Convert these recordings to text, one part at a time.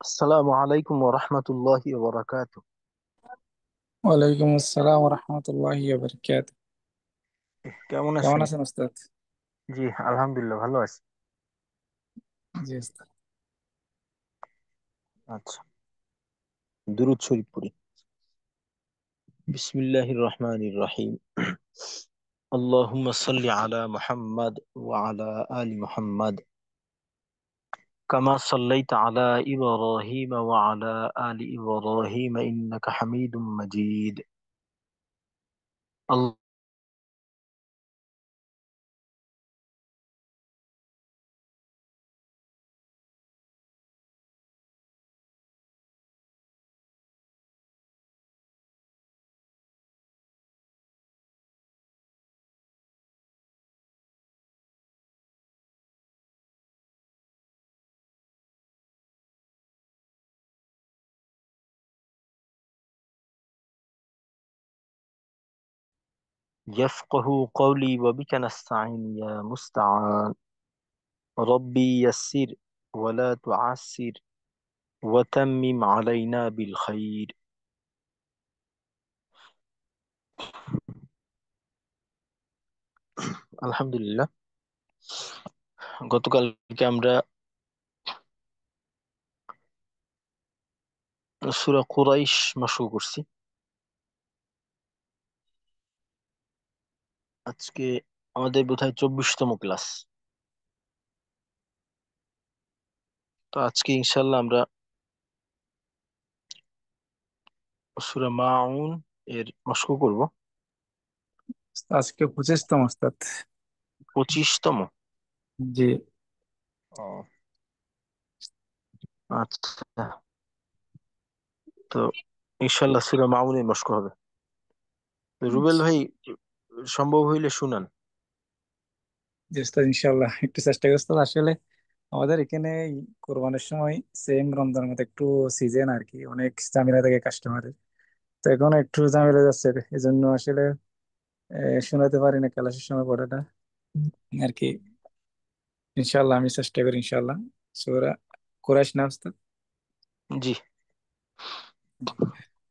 আসসালামু আলাইকুম ওয়া রাহমাতুল্লাহি ওয়া বারাকাতুহু। ওয়ালাইকুম আসসালাম রহমতুল্লাহি বারকাত। কেমন কেমন আছেন? আছেন ওস্তাদ? জি, আলহামদুলিল্লাহ ভালো আছি। জি ওস্তাদ। আচ্ছা, দুরূদ শরীফ পড়ি। বিসমিল্লাহির রহমানির রহিম। আল্লাহুম্মা সাল্লি আলা মুহাম্মাদ ওয়া আলা আলি মুহাম্মাদ কামা সাল্লাইতা আলা ইব্রাহিম ওয়া আলা আলি ইব্রাহিম ইন্নাকা হামিদুম মাজিদ। يفقه قولي وبك نستعين يا مستعان. ربي يسر ولا تعسر وتمم علينا بالخير. আলহামদুলিল্লাহ, গতকালকে আমরা সূরা কুরাইশ মশক করছি। আজকে আমাদের বোধহয় 24তম ক্লাস। তো আজকে ইনশাল্লাহ আমরা সূরা মাউন এর মশক করব। আজকে 25তম ওস্তাদ। 25তম। জি। ও, আচ্ছা। তো ইনশাল্লাহ সূরা মাউনের মশক হবে। তো রুবেল ভাই, সম্ভব হইলে শুনান। জি ওস্তাদ, ইনশাল্লাহ একটু চেষ্টা করি ওস্তাদ। আসলে আমাদের এখানে এই কোরবানির সময় সেম রমজানের মতো একটু সিজন আর কি, অনেক ঝামেলা থাকে কাস্টমারের। তো এখন একটু ঝামেলা যাচ্ছে, এই জন্য আসলে শোনাতে পারি না ক্লাসের সময় পড়াটা আর কি। ইনশাল্লাহ আমি চেষ্টা করি ইনশাল্লাহ। সূরা কুরাইশ না ওস্তাদ? জি।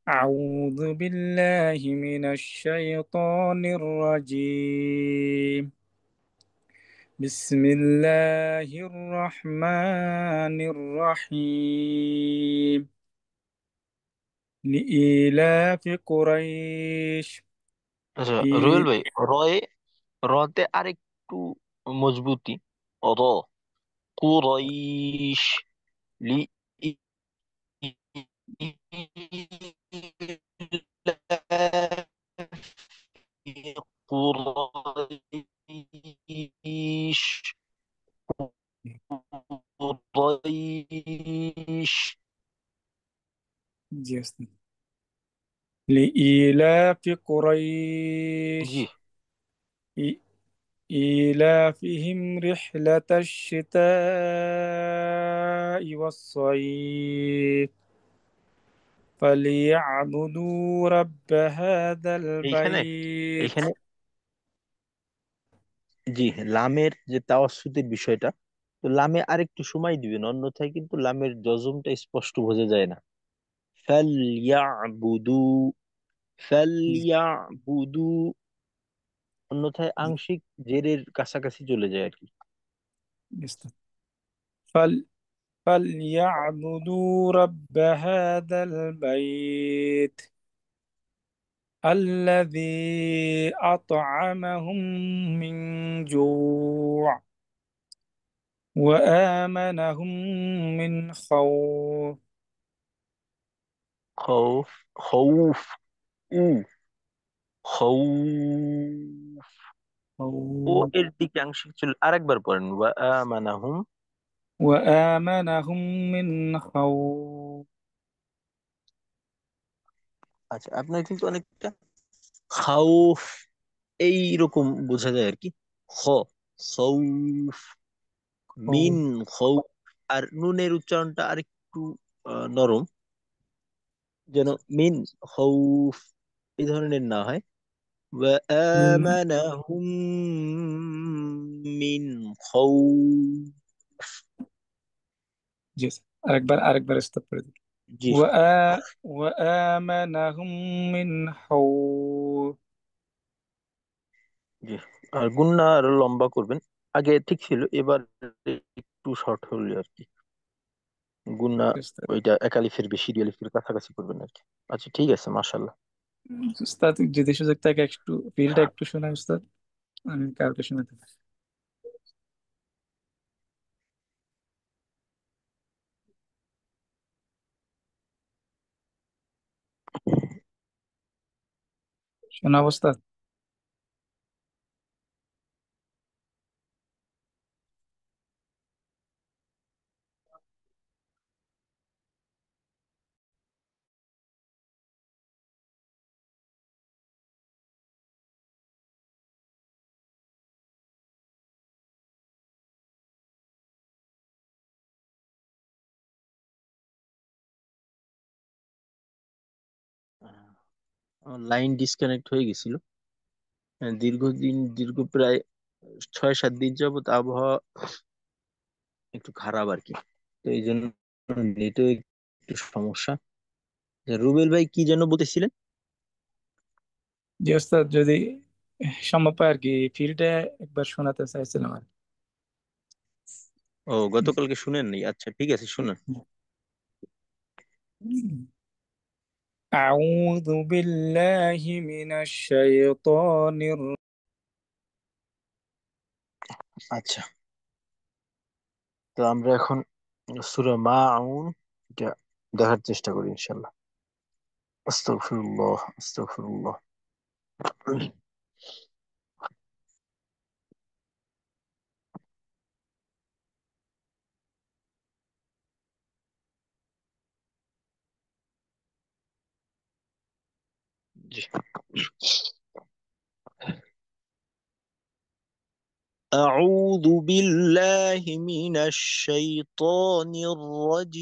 أعوذ بالله من الشيطان الرجيم. بسم الله الرحمن الرحيم. لإيلاف قريش. আচ্ছা রুবেল إيل... ভাই, রয়ে রতে আরেকটু মজবুতি। র কুরাইশ লি قريش قريش জি أستاذ. لإيلاف জি قريش. إي- إيلافهم رحلة الشتاء والصيف. فليعبدوا رب هذا এইখানে البيت. এইখানে জি, লামের যে তাওয়াসসুতের বিষয়টা, তো লামে আরেকটু সময় দিবেন, অন্যথায় কিন্তু লামের জজমটা স্পষ্ট বোঝা যায় না। ফালইয়াবুদু ফালইয়াবুদু, অন্যথায় আংশিক জেরের কাছাকাছি চলে যায় আর কি। فل فليعبدوا رب هذا البيت الذي أطعمهم من جوع وآمنهم من خوف. খৌফ খৌফ উ খৌফ, ও خوف. এর দিকে আংশিক চলে। আরেকবার পড়েন, ওয়া আমানাহুম। وآمنهم من خوف. আচ্ছা, আপনার কিন্তু অনেকটা খাউফ এইরকম বোঝা যায় আর কি। খ খৌফ মিন خوف. খৌফ। আর নুনের উচ্চারণটা আরেকটু নরম, যেন মিন খৌফ এই ধরনের না হয়। من وآمنهم من خوف। جزء. আরেকবার স্টপ করে দিই। জি وآمنهم من خوف। জি। আর গুণনা আরো লম্বা করবেন। আগে ঠিক ছিল, এবার একটু শর্ট হলো আর কি। গুণনা ওইটা এক আলিফের বেশি, দুই আলিফের কাছাকাছি করবেন আর কি। আচ্ছা ঠিক আছে, মাশাল্লাহ। উস্তাদ যদি সুযোগ থাকে একটু ফিলটা একটু শোনায় উস্তাদ, আমি কাউকে শোনাতে পারি। শোনা উস্তাদ? লাইন ডিসকানেক্ট হয়ে গেছিল। দীর্ঘ প্রায় 6-7 দিন যাবত আবহাওয়া একটু খারাপ আর কি। তো এই জন্য নেটে একটু সমস্যা। রুবেল ভাই কি যেন বলতেছিলেন? জি ওস্তাদ, যদি সম্ভব হয় আর কি ফিলটা একবার শোনাতে চাইছিলাম আর ও, গতকালকে শুনেন নি? আচ্ছা ঠিক আছে, শুনেন। কি। أعوذ بالله من الشيطان আচ্ছা, তো আমরা এখন সূরা মাউন এটা দেখার চেষ্টা করি ইনশাল্লাহ। আস্তাগফিরুল্লাহ, আস্তাগফিরুল্লাহ। জি। أعوذ بالله من الشيطان الرجيم.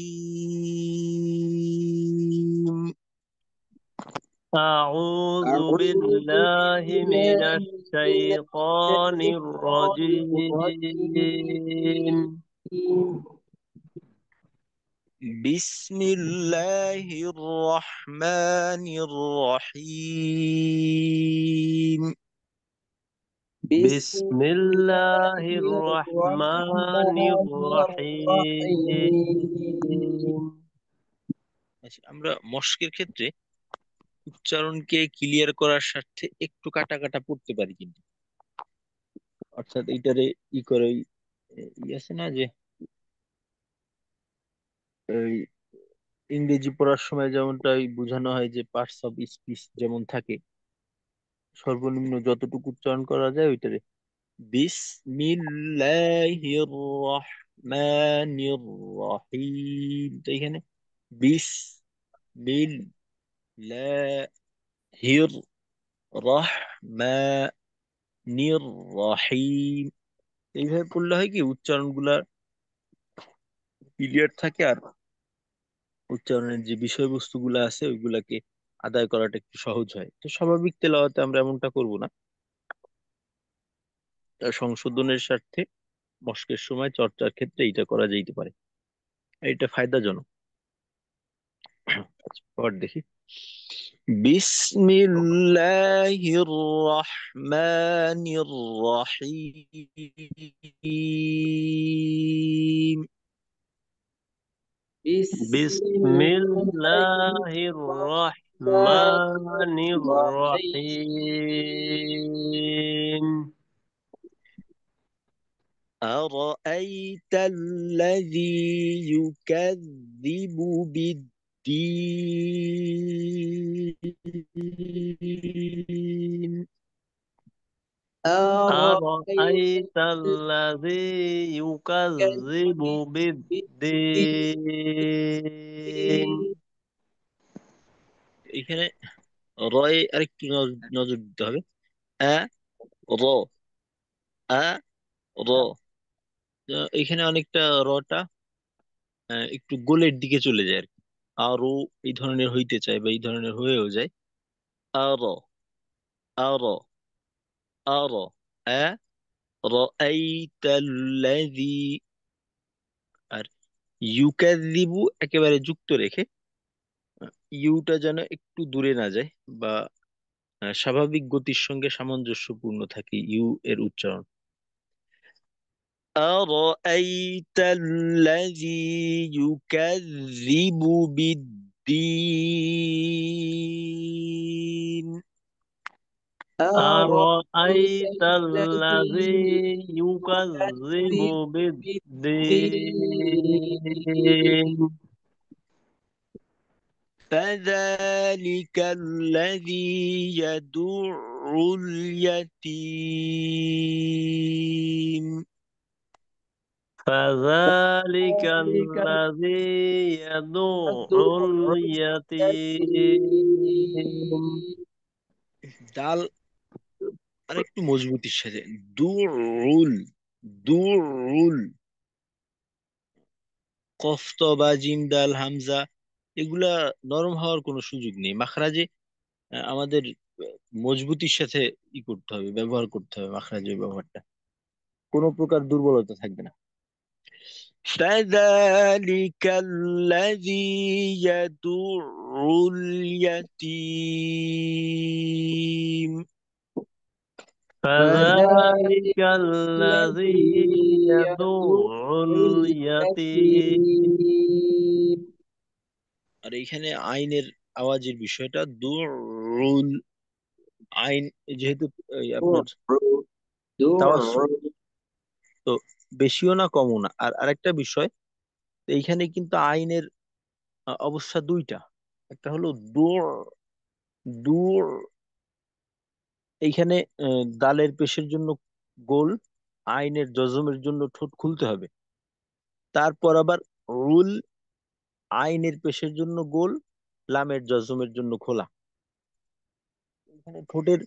أعوذ أعوذ بالله من بالله من الشيطان الشيطان الرجيم. الرجيم. بسم الله الرحمن الرحيم. بسم بسم الله الله الرحمن الرحمن الرحيم. الرحيم. আচ্ছা, আমরা মস্কের ক্ষেত্রে উচ্চারণকে ক্লিয়ার করার স্বার্থে একটু কাটা কাটা পড়তে পারি কিন্তু। অর্থাৎ এইটারে ই করে ওই ই আছে না যে, ওই ইংরেজি পড়ার সময় যেমনটা ওই বোঝানো হয় যে পার্টস অফ স্পিচ যেমন থাকে, সর্বনিম্ন যতটুকু উচ্চারণ করা যায় ওইটারে বিসমিল্লাহির রহমানির রহিম। তো এখানে বিসমিল্লাহির রহমানির রহিম। এইভাবে পড়লে হয় কি, উচ্চারণগুলা ক্লিয়ার থাকে, আর উচ্চারণের যে বিষয়বস্তুগুলো আছে ওইগুলাকে আদায় করাটা একটু সহজ হয়। তো স্বাভাবিক তেলাওয়াতে আমরা এমনটা করব না, তার সংশোধনের স্বার্থে মস্কের সময় চর্চার ক্ষেত্রে এটা করা যেতে পারে, এটা ফায়দাজনক। আচ্ছা, পর দেখি। বিসমিল্লাহির রহমানির রহিম। بسم الله বিসমিল্লাহির الرحمن রহমানির الرحيم. রহিম। أرأيت الذي يكذب بالدين. أرأيت أرأيت الذي يكذب بالدين. الذي এখানে রয়ে আরেকটু নজর দিতে হবে। আ র আ র এখানে অনেকটা রটা একটু গোলের দিকে চলে যায় আর কি। আরো এই ধরনের হইতে চায় বা এই ধরনের হয়েও যায়। আর আর আর আ রাআইতা আল্লাযী। আর ইউকাযযিবু একেবারে যুক্ত রেখে ইউটা যেন একটু দূরে না যায়, বা স্বাভাবিক গতির সঙ্গে সামঞ্জস্যপূর্ণ থাকে ইউ এর উচ্চারণ। أرأيت الذي يكذب بالدين. أرأيت الذي الذي يكذب يكذب بالدين. فذلك الذي يدع اليتيم. فذلك ذلك الذي يدع يدعو اليتيم. اليتيم. ডাল আর একটু মজবুতির সাথে দুরুল। দুরুল। কফ ত বা জিম দাল হামজা এগুলা নরম হওয়ার কোনো সুযোগ নেই মাখরাজে। আমাদের মজবুতির সাথে করতে হবে, ব্যবহার করতে হবে মাখরাজের ব্যবহারটা, কোনো প্রকার দুর্বলতা থাকবে না। فذلك الذي يدع اليتيم. فذلك فذلك الذي الذي يدعو يدع اليتيم. اليتيم. আর এইখানে আইনের আওয়াজের বিষয়টা দুরুল। আইন যেহেতু আপনার তাওয়াসসুল, তো বেশিও না কমও না। আর আরেকটা বিষয়, এইখানে কিন্তু আইনের অবস্থা দুইটা। একটা হলো দূর। দূর এইখানে দালের পেশের জন্য গোল, আইনের জজমের জন্য ঠোঁট খুলতে হবে। তারপর আবার রুল, আইনের পেশের জন্য গোল, লামের জজমের জন্য খোলা। এখানে ঠোঁটের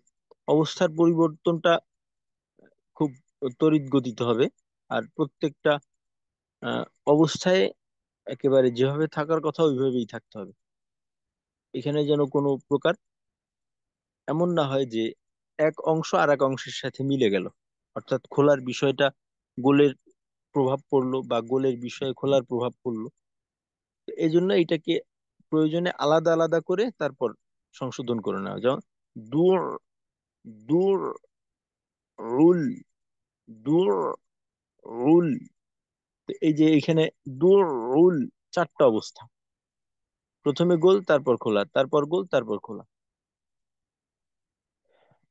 অবস্থার পরিবর্তনটা খুব তড়িৎ গতিতে হবে। আর প্রত্যেকটা আহ, অবস্থায় একেবারে যেভাবে থাকার কথা ওইভাবেই থাকতে হবে। এখানে যেন কোনো প্রকার এমন না হয় যে এক অংশ আর এক অংশের সাথে মিলে গেল, অর্থাৎ খোলার বিষয়টা গোলের প্রভাব পড়লো বা গোলের বিষয়ে খোলার প্রভাব পড়লো। তো এই জন্য এটাকে প্রয়োজনে আলাদা আলাদা করে তারপর সংশোধন করে নেওয়া, যেমন দূর। দূর রুল। দূর রুল। তো এই যে এখানে দূর রুল চারটা অবস্থা, প্রথমে গোল, তারপর খোলা, তারপর গোল, তারপর খোলা।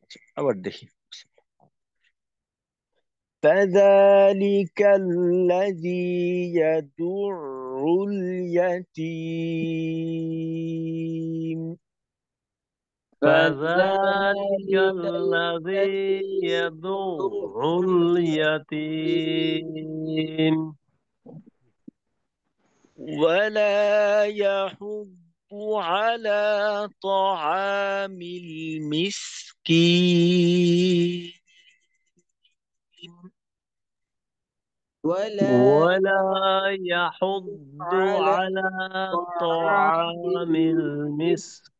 আচ্ছা, আবার দেখি। فذلك الذي يدع اليتيم. فذلك فذلك الذي الذي يدع يدعو اليتيم. اليتيم. ولا يحض على طعام المسكين. ولا ولا يحض على على طعام طعام المسكين.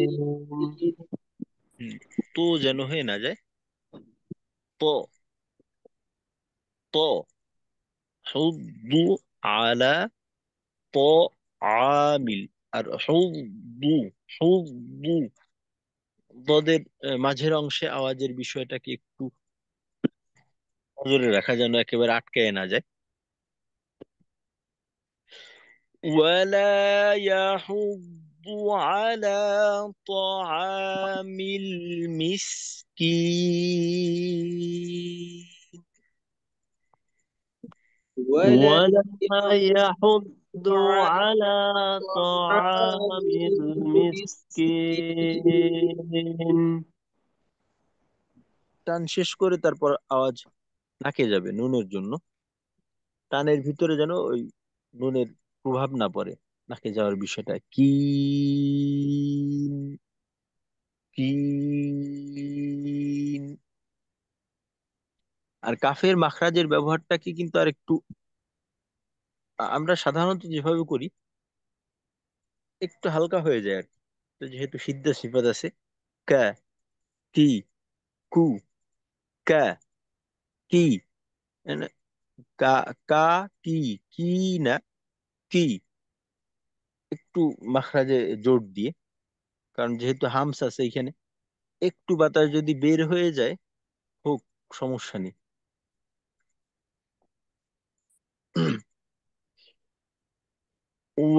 المسكين. তো যেন হয়ে না যায় ط. ط حض على طعام আর حض حض ضদের মাঝের অংশে আওয়াজের বিষয়টাকে একটু নজরে রাখা, যেন একেবারে আটকায় না যায়। ولا يحض على طعام المسكين. ولا ولا يحض يحض على على طعام طعام المسكين. المسكين. টান শেষ করে তারপর আওয়াজ নাকে যাবে নুনের জন্য। টানের ভিতরে যেন ওই নুনের প্রভাব না পড়ে, নাকে যাওয়ার বিষয়টা কি। কি। আর কাফের মাখরাজের ব্যবহারটাকে কিন্তু আর একটু আমরা সাধারণত যেভাবে করি একটু হালকা হয়ে যায় আর কি। তো যেহেতু সিদ্ধা সিফাত আছে, কা, কি, কু, কা, কি, কা কা কি কি না কি, একটু মাখরাজে জোর দিয়ে, কারণ যেহেতু হামস আছে এখানে, একটু বাতাস যদি বের হয়ে যায় হোক, সমস্যা নেই।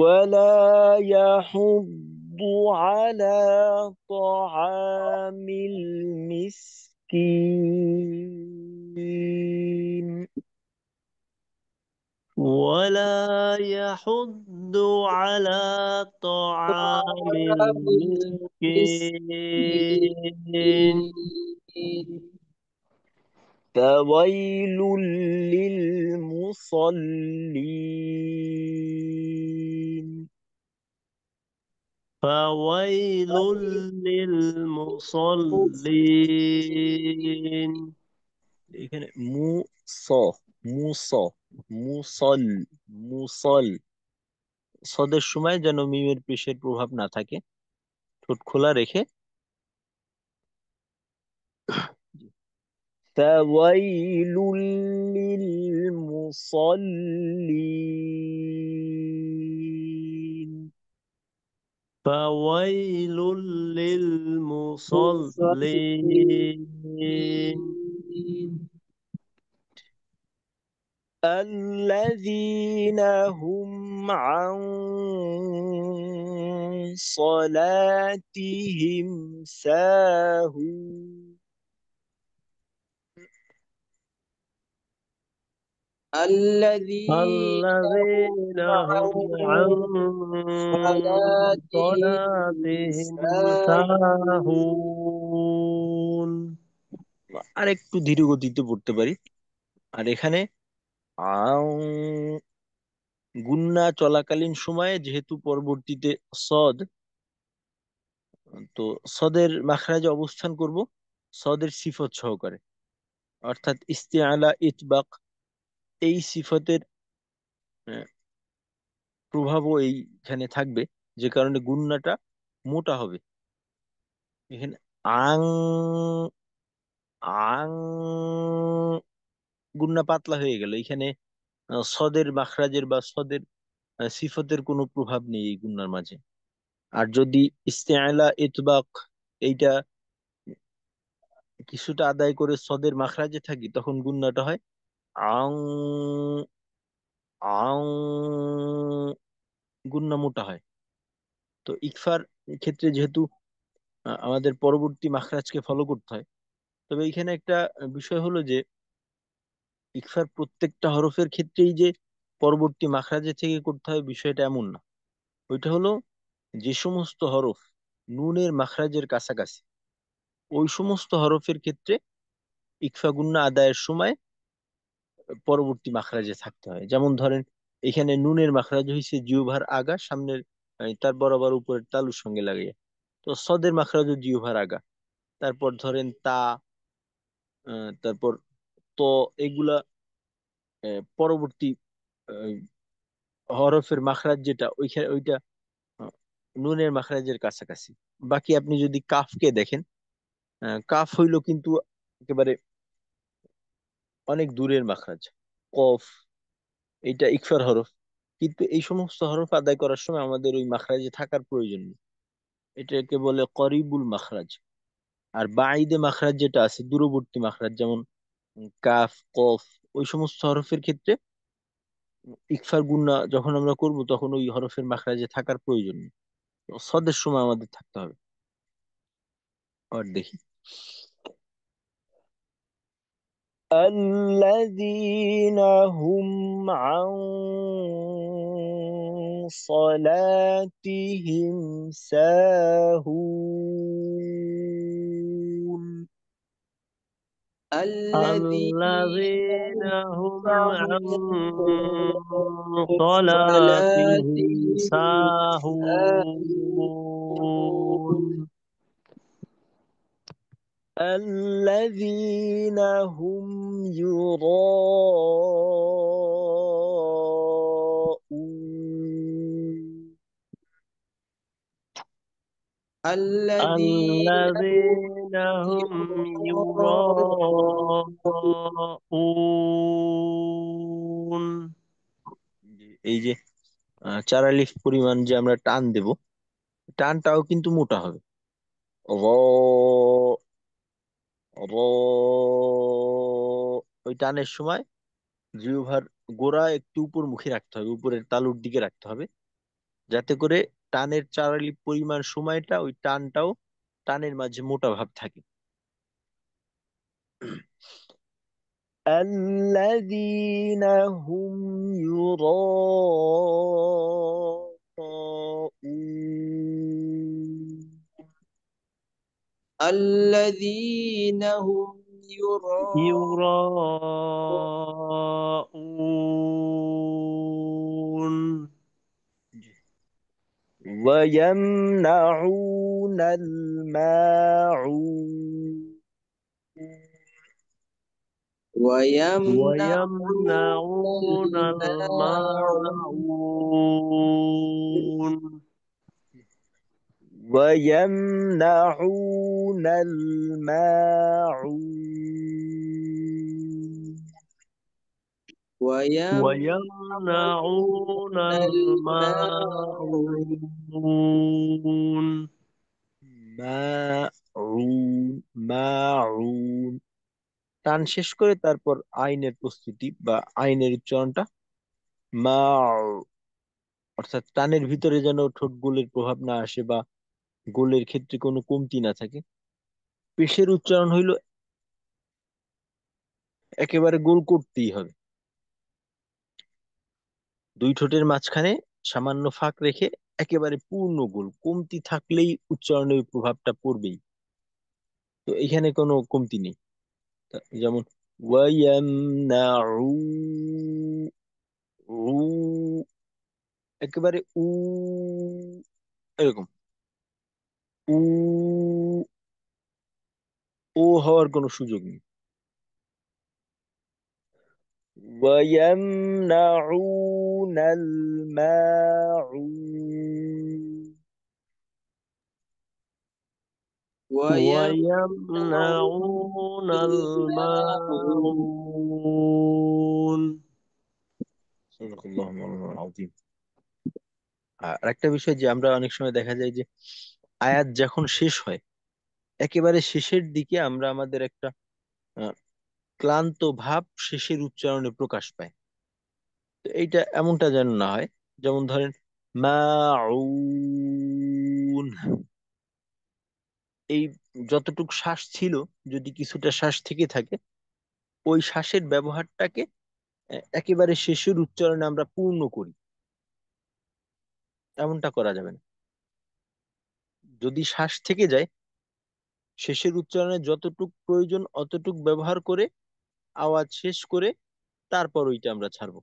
ولا يحض على طعام المسكين. ولا يحض على طعام المسكين. فويل للمصلين. فويل للمصلين. এখানে মুস মুসল মুসল, সদের সময় যেন মিমের পেশের প্রভাব না থাকে, ঠোঁট খোলা রেখে। فويل للمصلين. فويل للمصلين. الذين هم عن صلاتهم ساهون. الذين هم عن صلاتهم ساهون. আর একটু ধীর গতিতে পড়তে পারি। আর এখানে আউ গুন্না চলাকালীন সময়ে যেহেতু পরবর্তীতে সদ, তো সদের মাখরাজে অবস্থান করব সদের সিফত সহকারে, অর্থাৎ ইস্তিআলা ইতবাক, এই সিফতের আহ, প্রভাবও এইখানে থাকবে, যে কারণে গুন্নাটা মোটা হবে। এখানে আং আং গুন্না পাতলা হয়ে গেল, এখানে সদের মাখরাজের বা সদের সিফতের কোনো প্রভাব নেই এই গুন্নার মাঝে। আর যদি ইস্তেআলা ইতবাক এইটা কিছুটা আদায় করে সদের মাখরাজে থাকি, তখন গুন্নাটা হয় আং আং, গুন্না মোটা হয়। তো ইকফার ক্ষেত্রে যেহেতু আমাদের পরবর্তী মাখরাজকে ফলো করতে হয়, তবে এখানে একটা বিষয় হলো যে ইকফার প্রত্যেকটা হরফের ক্ষেত্রেই যে পরবর্তী মাখরাজে থেকে করতে হয় বিষয়টা এমন না। ওইটা হলো যে সমস্ত হরফ নুনের মাখরাজের কাছাকাছি, ওই সমস্ত হরফের ক্ষেত্রে ইকফা গুন্না আদায়ের সময় পরবর্তী মাখরাজে থাকতে হয়। যেমন ধরেন এখানে নুনের মাখরাজ হয়েছে জিহ্বার আগা সামনের, তার বরাবর উপরের তালুর সঙ্গে লাগিয়ে, তো সদের মাখরাজ জিহ্বার আগা। তারপর ধরেন তা, তারপর ত, এগুলা পরবর্তী আহ, হরফের মাখরাজ যেটা ওইখানে ওইটা আহ, নুনের মাখরাজের কাছাকাছি। বাকি আপনি যদি কাফকে দেখেন, কাফ হইলো কিন্তু একেবারে অনেক দূরের মাখরাজ। কফ, এইটা ইকফার হরফ, কিন্তু এই সমস্ত হরফ আদায় করার সময় আমাদের ওই মাখরাজে থাকার প্রয়োজন নেই, এটাকে বলে করিবুল মাখরাজ। আর বাঈদে মাখরাজ যেটা আছে, দূরবর্তী মাখরাজ, যেমন কাফ কফ, ওই সমস্ত হরফের ক্ষেত্রে ইকফার গুন্না যখন আমরা করব তখন ওই হরফের মাখরাজে থাকার প্রয়োজন নেই, সদের সময় আমাদের থাকতে হবে। আর দেখি الذين هم عن صلاتهم ساهون. الذين هم عن صلاتهم ساهون. الذين هم يراءون. الذين الذين هم يراءون يراءون এই যে চার আলিফ পরিমাণ যে আমরা টান দেব, টানটাও কিন্তু মোটা হবে। র, র, ওই টানের সময় জিহ্বার গোড়া একটু উপরমুখী রাখতে হবে, উপরের তালুর দিকে রাখতে হবে, যাতে করে টানের চার আলিফ পরিমাণ সময়টা ওই টানটাও টানের মাঝে মোটা ভাব থাকে। الذين هم يراءون. الذين هم يراءون يراءون ويمنعون الماعون. ويمنعون ويمنعون الماعون الماعون ويمنعون الماعون. ويمنعون الماعون الماعون মাউন, মাউন, টান শেষ করে তারপর আইনের প্রস্তুতি বা আইনের উচ্চারণটা মা, অর্থাৎ টানের ভিতরে যেন ঠোঁট গোলের প্রভাব না আসে বা গোলের ক্ষেত্রে কোনো কমতি না থাকে। পেশের উচ্চারণ হইল একেবারে গোল করতেই হবে, দুই ঠোঁটের মাঝখানে সামান্য ফাঁক রেখে একেবারে পূর্ণ গোল, কমতি থাকলেই উচ্চারণের ওই প্রভাবটা পড়বেই। তো এখানে কোনো কমতি নেই। যেমন ওয়ায়ামনাউ, উ, একেবারে এরকম উ, ও হওয়ার কোনো সুযোগ নেই। ويمنعون الماعون. ويمنعون الماعون الماعون صدق الله مولانا العظيم. আর একটা বিষয় যে আমরা অনেক সময় দেখা যায় যে আয়াত যখন শেষ হয় একেবারে শেষের দিকে আমরা আমাদের একটা আহ, ক্লান্ত ভাব শেষের উচ্চারণে প্রকাশ পায়। তো এইটা এমনটা যেন না হয়। যেমন ধরেন মাউন, এই যতটুক শ্বাস ছিল, যদি কিছুটা শ্বাস থেকে থাকে ওই শ্বাসের ব্যবহারটাকে একেবারে শেষের উচ্চারণে আমরা পূর্ণ করি, এমনটা করা যাবে না। যদি শ্বাস থেকে যায় শেষের উচ্চারণে যতটুক প্রয়োজন অতটুক ব্যবহার করে আওয়াজ শেষ করে তারপর ওইটা আমরা ছাড়বো।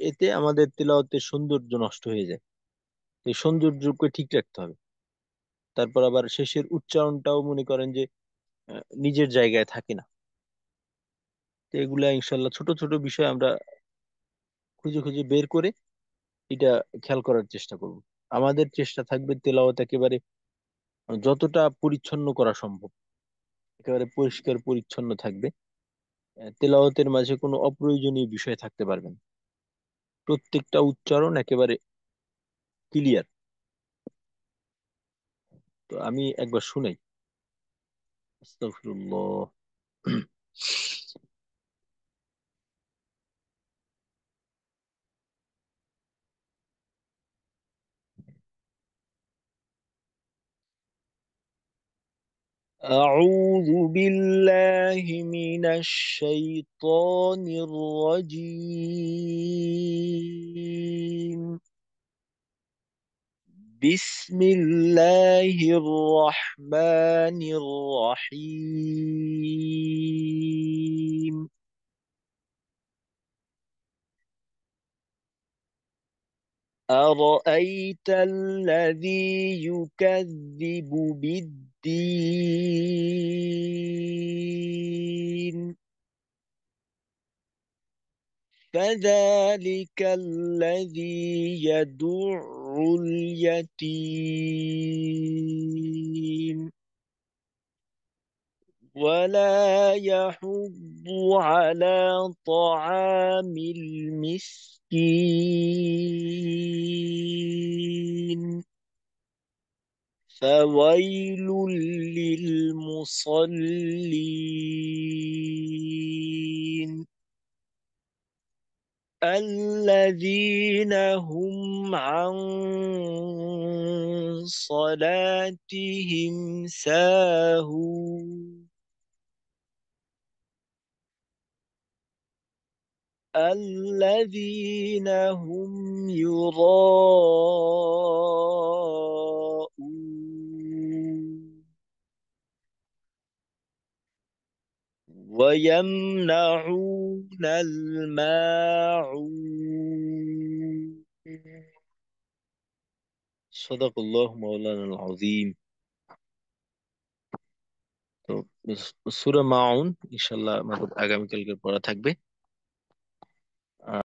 এতে আমাদের তেলাওয়াতের সৌন্দর্য নষ্ট হয়ে যায়। এই সৌন্দর্যকে ঠিক রাখতে হবে। তারপর আবার শেষের উচ্চারণটাও মনে করেন যে নিজের জায়গায় থাকে না। তো এগুলা ইনশাল্লাহ ছোট ছোট বিষয় আমরা খুঁজে খুঁজে বের করে এটা খেয়াল করার চেষ্টা করব। আমাদের চেষ্টা থাকবে তেলাওয়াত একেবারে যতটা পরিচ্ছন্ন করা সম্ভব একেবারে পরিষ্কার পরিচ্ছন্ন থাকবে। তেলাওয়াতের মাঝে কোনো অপ্রয়োজনীয় বিষয় থাকতে পারবে না, প্রত্যেকটা উচ্চারণ একেবারে ক্লিয়ার। তো আমি একবার শুনাই। আস্তাগফিরুল্লাহ। أعوذ بالله من الشيطان الرجيم. بسم الله الرحمن الرحيم. أرأيت الذي يكذب بالدين فذلك الذي يدع اليتيم ولا يحض على طعام المسكين فويل للمصلين الذين هم عن صلاتهم ساهون الذين هم يراءون ويمنعون الماعون صدق الله مولانا العظيم. তো সূরা মাউন ইনশাআল্লাহ আমাদের আগামীকালকে পড়া থাকবে।